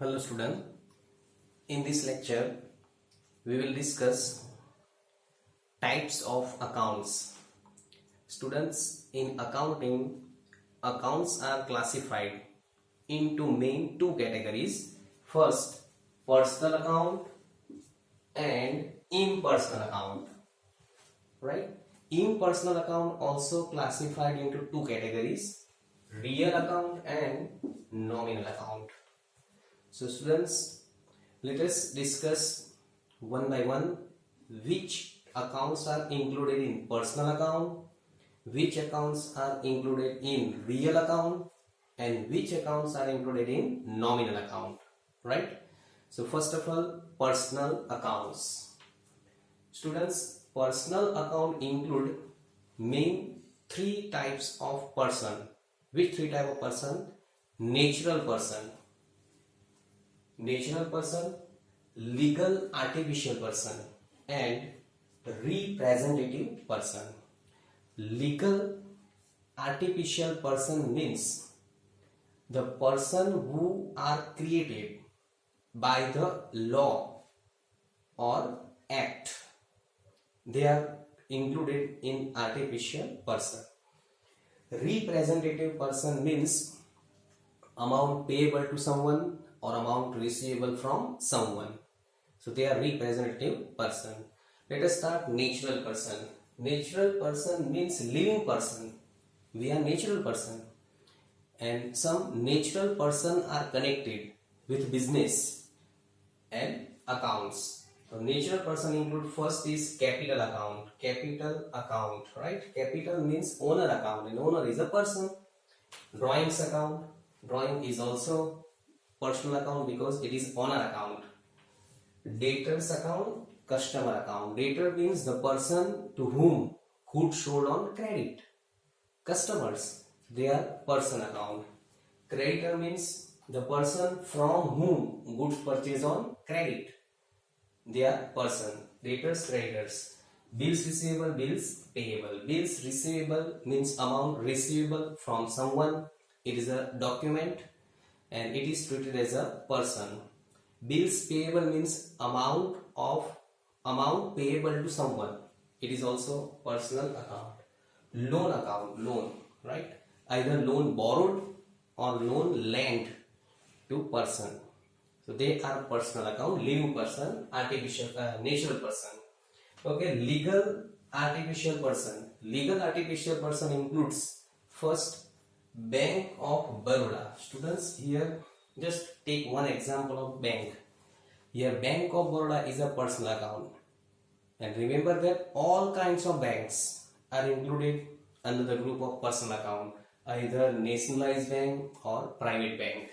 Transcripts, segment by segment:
Hello student, in this lecture we will discuss types of accounts. Students, in accounting, accounts are classified into main two categories. First, personal account and impersonal account. Right? Impersonal account also classified into two categories, real account and nominal account. So students, let us discuss one by one which accounts are included in personal account, which accounts are included in real account, and which accounts are included in nominal account. Right? So first of all, personal accounts. Students, personal account include main three types of person. Which three type of person? Natural person, legal artificial person, and representative person. Legal artificial person means the person who are created by the law or act. They are included in artificial person. Representative person means amount payable to someone or amount receivable from someone. So they are representative person. Let us start natural person. Natural person means living person. We are natural person. And some natural person are connected with business and accounts. So natural person include first is capital account. Capital account, right? Capital means owner account, and owner is a person. Drawings account. Drawing is also personal account because it is owner account. Debtors account, customer account. Debtor means the person to whom goods sold on credit. Customers, they are person account. Creditor means the person from whom goods purchased on credit. They are person. Debtors, creditors. Bills receivable, bills payable. Bills receivable means amount receivable from someone. It is a document and it is treated as a person. Bills payable means amount payable to someone. It is also personal account. Loan account, loan, right? Either loan borrowed or loan lent to person. So they are personal account, living person, artificial, natural person. Okay, legal artificial person. Legal artificial person includes first, Bank of Baroda. Students, here just take one example of bank. Here Bank of Baroda is a personal account. And remember that all kinds of banks are included under the group of personal account. Either nationalized bank or private bank.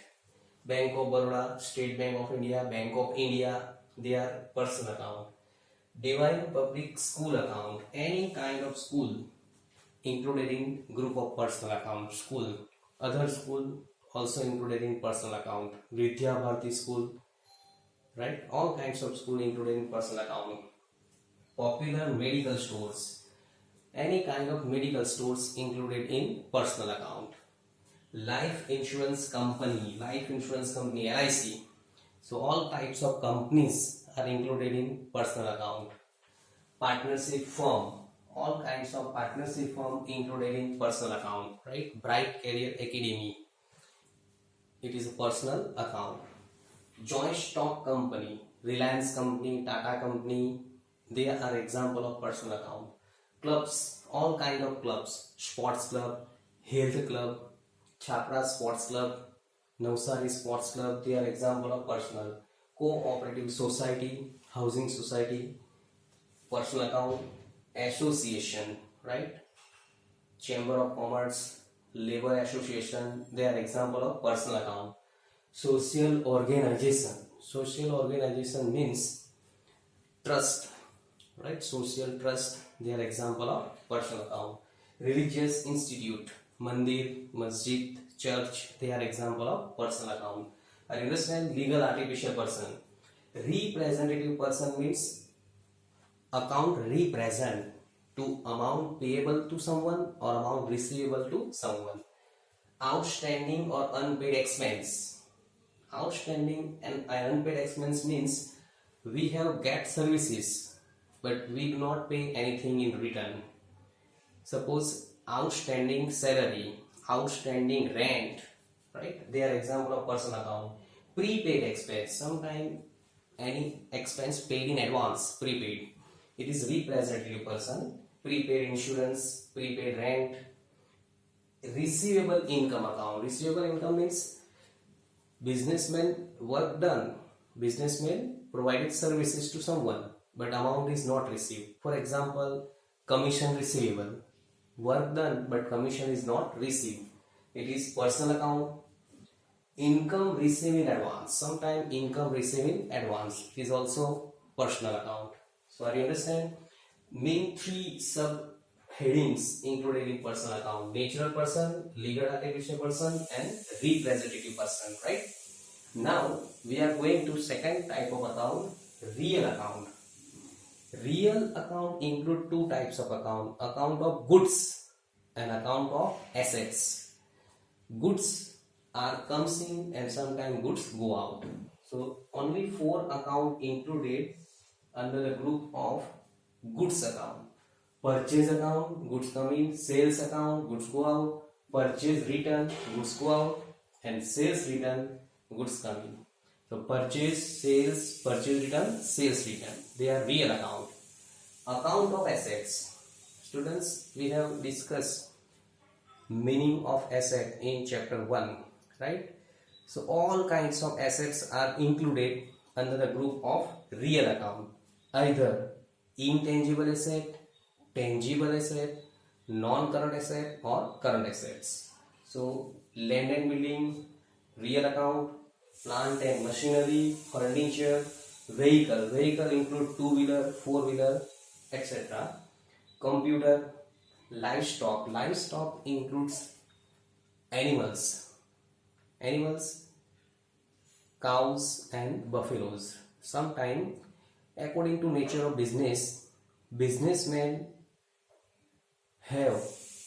Bank of Baroda, State Bank of India, Bank of India, they are personal account. Divine Public School account, any kind of school included in group of personal account. School, other school also included in personal account. Vidya Bharati school, right? All kinds of school included in personal account. Popular medical stores, any kind of medical stores included in personal account. Life insurance company, LIC. So all types of companies are included in personal account. Partnership firm, all kinds of partnership firm included in personal account, right? Bright Career Academy, it is a personal account. Joint stock company, Reliance company, Tata company, they are example of personal account. Clubs, all kind of clubs, sports club, health club, Chhapra sports club, Navsari sports club, they are example of personal. Cooperative society, housing society, personal account. Association, right? Chamber of Commerce, Labor Association, they are example of personal account. Social organization means trust, right? Social trust, they are example of personal account. Religious institute, mandir, masjid, church, they are example of personal account. I understand. Legal artificial person. Representative person means account represent to amount payable to someone or amount receivable to someone. Outstanding or unpaid expense. Outstanding and unpaid expense means we have get services but we do not pay anything in return. Suppose outstanding salary, outstanding rent, right? They are example of personal account. Prepaid expense, sometime any expense paid in advance, prepaid. It is representative person. Prepaid insurance, prepaid rent. Receivable income account. Receivable income means businessman work done. Businessman provided services to someone, but amount is not received. For example, commission receivable. Work done, but commission is not received. It is personal account. Income received in advance. Sometimes income received in advance is also personal account. So are you understand? Main three subheadings included in personal account: natural person, legal artificial person, and representative person. Right? Now we are going to second type of account, real account. Real account include two types of account: account of goods and account of assets. Goods are comes in and sometimes goods go out. So only four account included under the group of goods account: purchase account, goods come in; sales account, goods go out; purchase return, goods go out; and sales return, goods come in. So purchase, sales, purchase return, sales return, they are real account. Account of assets. Students, we have discussed meaning of asset in chapter 1, right? So all kinds of assets are included under the group of real account. Either intangible asset, tangible asset, non-current asset, or current assets. So land and building, real account; plant and machinery, furniture, vehicle. Vehicle include two-wheeler, four-wheeler, etc. Computer, livestock. Livestock includes animals. Animals, cows and buffaloes. Sometimes, according to nature of business, businessmen have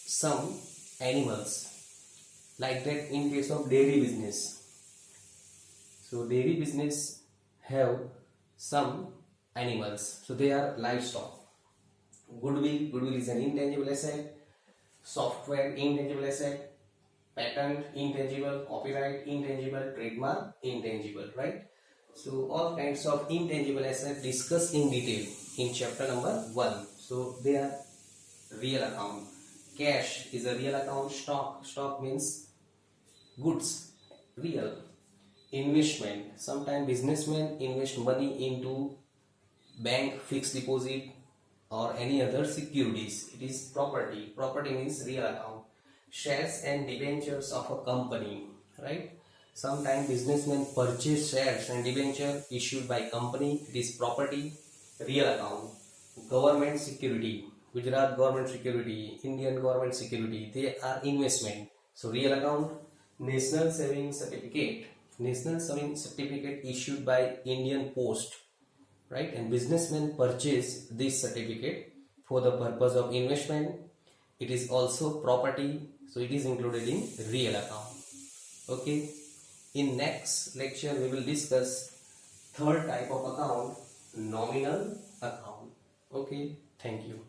some animals. Like that in case of dairy business. So dairy business have some animals. So they are livestock. Goodwill. Goodwill is an intangible asset. Software, intangible asset. Patent, intangible. Copyright, intangible. Trademark, intangible. Right? So all kinds of intangible assets discussed in detail in chapter number 1. So they are real account. Cash is a real account. Stock means goods, real. Investment. Sometimes businessmen invest money into bank fixed deposit or any other securities. It is property. Property means real account. Shares and debentures of a company, right? Sometimes businessmen purchase shares and debenture issued by company. It is property, real account. Government security. Gujarat government security, Indian government security, they are investment. So real account. National savings certificate. National savings certificate issued by Indian Post, right? And businessmen purchase this certificate for the purpose of investment. It is also property, so it is included in real account. Okay. In next lecture we will discuss third type of account, nominal account. Okay. Thank you.